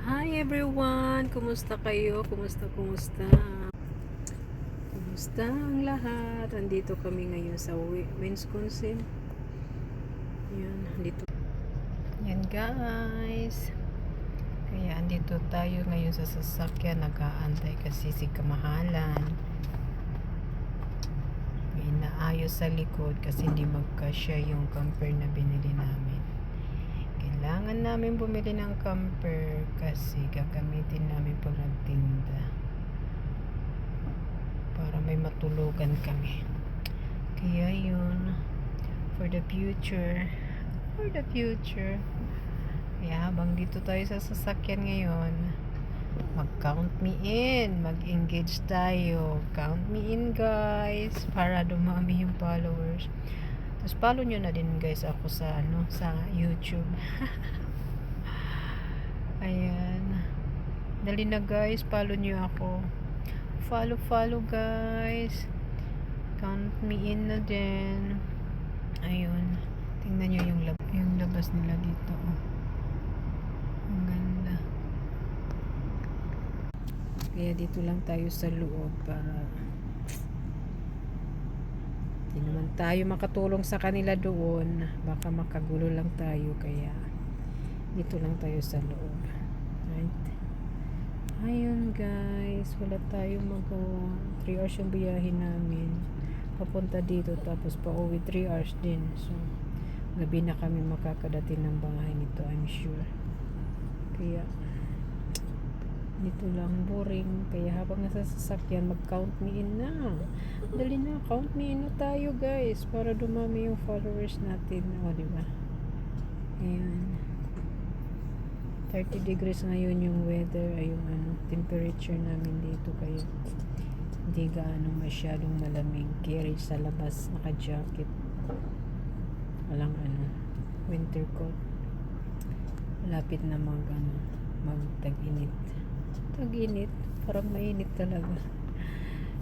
Hi everyone! Kumusta kayo? Kumusta? Kumusta ang lahat? Andito kami ngayon sa Wisconsin. Yan, andito. Yan guys. Kaya andito tayo ngayon sa sasakyan. Nag-aantay kasi si kamahalan. May naayos sa likod kasi hindi magkasya yung camper na binili namin. Kailangan namin bumili ng camper kasi gagamitin namin pag nagtinda para may matulugan kami. Kaya yun, for the future. Kaya habang dito tayo sa sasakyan ngayon, mag-count me in, mag-engage tayo. Count me in guys para dumami yung followers. Tapos follow nyo na din guys ako sa sa YouTube. Ayan. Dali na guys, follow nyo ako. Follow guys. Count me in na din. Ayun. Tingnan nyo yung labas nila dito. Oh. Ang ganda. Kaya dito lang tayo sa loob para hindi naman tayo makatulong sa kanila doon. Baka makagulo lang tayo. Kaya dito lang tayo sa loob. Right? Ayun guys. Wala tayong magawa. 3 hours yung biyahin namin. Papunta dito. Tapos pa uwi 3 hours din. So, gabi na kami makakadating ng bahay nito. I'm sure. Kaya dito lang boring. Kaya habang nasa sasakyan, mag-count me in na. Dali na, count me in na tayo guys para dumami yung followers natin. O, diba? Ayan. 30 degrees ngayon yung weather ay yung temperature namin dito. Kaya hindi gaano masyadong malamig. Kaya sa labas naka-jacket. Walang winter coat. Malapit na mag-tag-init. Tag-init. Parang mainit talaga.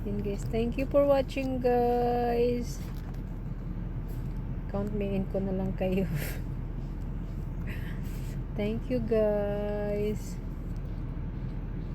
Yun guys. Thank you for watching guys. Count me in ko na lang kayo. Thank you guys.